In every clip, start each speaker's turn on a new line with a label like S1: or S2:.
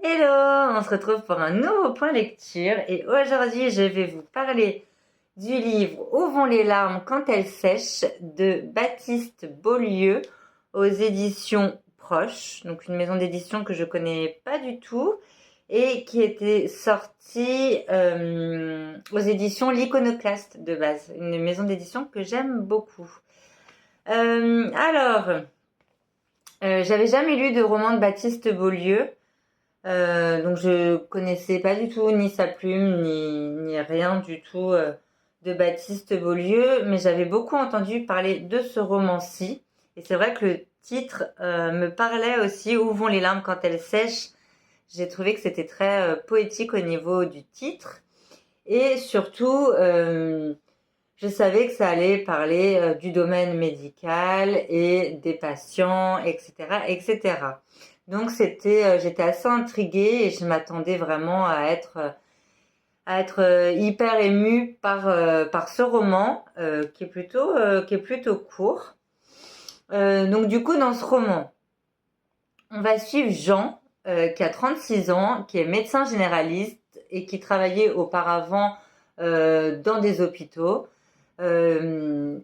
S1: Hello, on se retrouve pour un nouveau point lecture et aujourd'hui je vais vous parler du livre Où vont les larmes quand elles sèchent de Baptiste Beaulieu aux éditions Proches, donc une maison d'édition que je connais pas du tout et qui était sortie aux éditions L'Iconoclaste de base, une maison d'édition que j'aime beaucoup. J'avais jamais lu de roman de Baptiste Beaulieu. Donc je connaissais pas du tout ni sa plume ni rien du tout de Baptiste Beaulieu, mais j'avais beaucoup entendu parler de ce roman-ci. Et c'est vrai que le titre me parlait aussi. Où vont les larmes quand elles sèchent? J'ai trouvé que c'était très poétique au niveau du titre. Et surtout, je savais que ça allait parler du domaine médical et des patients, etc., etc. Donc j'étais assez intriguée et je m'attendais vraiment à être hyper émue par ce roman qui est plutôt court. Donc du coup, dans ce roman, on va suivre Jean, qui a 36 ans, qui est médecin généraliste et qui travaillait auparavant dans des hôpitaux. Il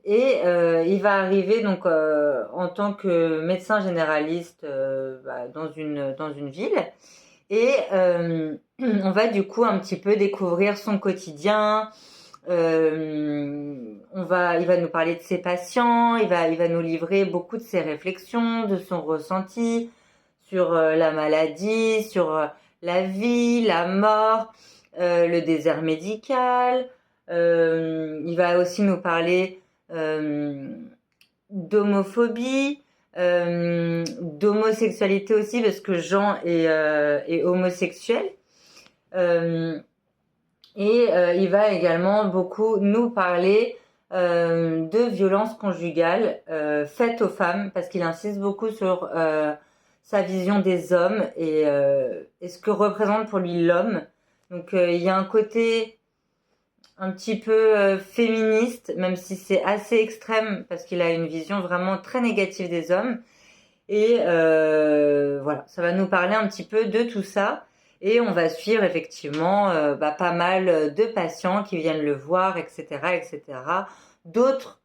S1: va arriver donc en tant que médecin généraliste dans une ville et on va du coup un petit peu découvrir son quotidien. Il va nous parler de ses patients, il va nous livrer beaucoup de ses réflexions, de son ressenti sur la maladie, sur la vie, la mort, le désert médical. Il va aussi nous parler d'homophobie, d'homosexualité aussi, parce que Jean est homosexuel. Il va également beaucoup nous parler de violences conjugales faites aux femmes, parce qu'il insiste beaucoup sur sa vision des hommes et ce que représente pour lui l'homme. Donc il y a un côté un petit peu féministe, même si c'est assez extrême, parce qu'il a une vision vraiment très négative des hommes. Et voilà, ça va nous parler un petit peu de tout ça. Et on va suivre effectivement pas mal de patients qui viennent le voir, etc., etc. D'autres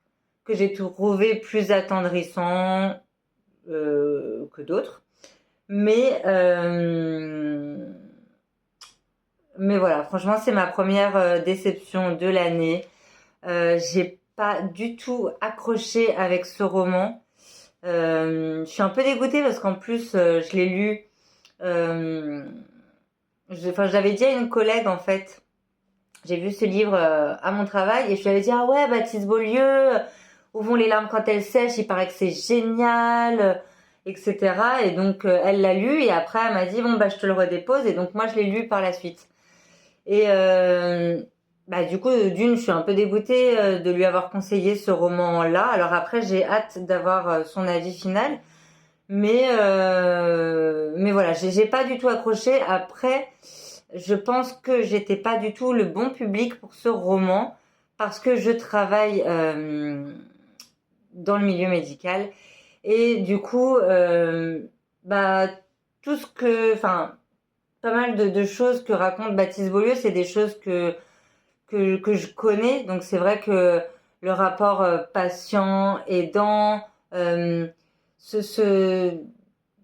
S1: que j'ai trouvé plus attendrissants que d'autres. Mais, euh, mais voilà, franchement, c'est ma première déception de l'année. J'ai pas du tout accroché avec ce roman. Je suis un peu dégoûtée parce qu'en plus, je l'ai lu. Euh, je l'avais dit à une collègue en fait. J'ai vu ce livre à mon travail et je lui avais dit ah ouais Baptiste Beaulieu, où vont les larmes quand elles sèchent, il paraît que c'est génial, etc. Et donc elle l'a lu et après elle m'a dit bon bah je te le redépose et donc moi je l'ai lu par la suite. Et du coup, d'une, je suis un peu dégoûtée de lui avoir conseillé ce roman-là. Alors après, j'ai hâte d'avoir son avis final. Mais voilà, j'ai pas du tout accroché. Après, je pense que j'étais pas du tout le bon public pour ce roman parce que je travaille dans le milieu médical et du coup, bah tout ce que, enfin, pas mal de choses que raconte Baptiste Beaulieu, c'est des choses que je connais. Donc c'est vrai que le rapport patient-aidant, euh, ce, ce,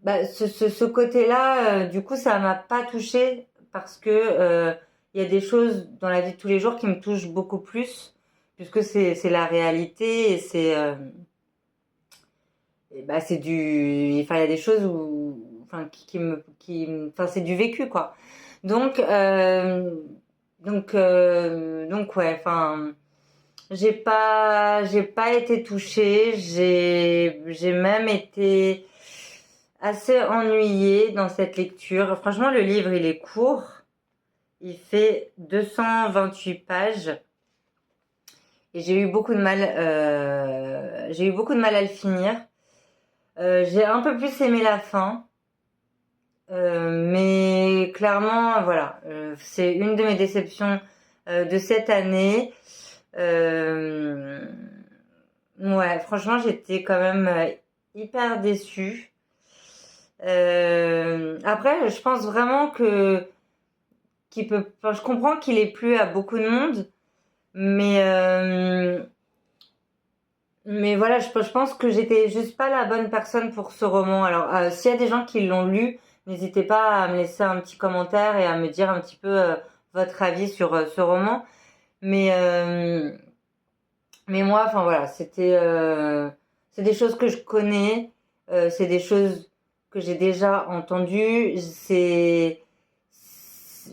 S1: ce côté-là, du coup, ça m'a pas touchée parce que il y a des choses dans la vie de tous les jours qui me touchent beaucoup plus puisque c'est la réalité c'est du enfin il y a des choses enfin enfin c'est du vécu quoi. Donc donc ouais, enfin j'ai pas été touchée, j'ai même été assez ennuyée dans cette lecture. Franchement, le livre, il est court. Il fait 228 pages et j'ai eu beaucoup de mal à le finir. J'ai un peu plus aimé la fin. Mais clairement, voilà, c'est une de mes déceptions de cette année. Euh, ouais, franchement, j'étais quand même hyper déçue. Après, je pense vraiment que qu'il peut. Enfin, je comprends qu'il ait plu à beaucoup de monde, mais voilà, je pense que j'étais juste pas la bonne personne pour ce roman. Alors, s'il y a des gens qui l'ont lu, n'hésitez pas à me laisser un petit commentaire et à me dire un petit peu votre avis sur ce roman. Mais moi, enfin voilà, c'est des choses que je connais, c'est des choses que j'ai déjà entendues.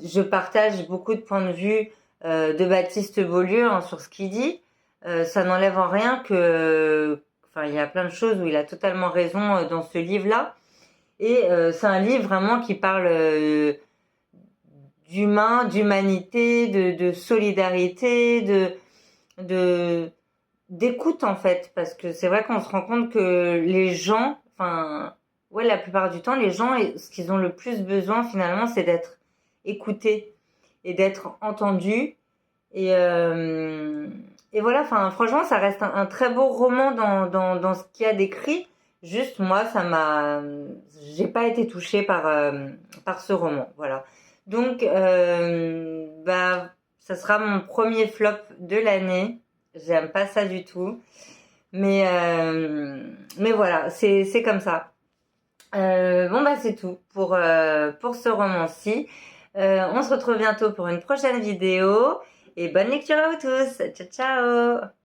S1: Je partage beaucoup de points de vue de Baptiste Beaulieu hein, sur ce qu'il dit. Ça n'enlève en rien que, enfin, il y a plein de choses où il a totalement raison dans ce livre-là. Et c'est un livre vraiment qui parle d'humain, d'humanité, de solidarité, de d'écoute en fait, parce que c'est vrai qu'on se rend compte que les gens, enfin, ouais, la plupart du temps, les gens, ce qu'ils ont le plus besoin finalement, c'est d'être écoutés et d'être entendus. Et, euh, et voilà, enfin, franchement, ça reste un très beau roman dans ce qu'il y a décrit. Juste, moi, j'ai pas été touchée par ce roman, voilà. Donc, bah, ça sera mon premier flop de l'année. J'aime pas ça du tout. Mais voilà, c'est comme ça. Bon bah c'est tout pour ce roman-ci. On se retrouve bientôt pour une prochaine vidéo et bonne lecture à vous tous. Ciao ciao.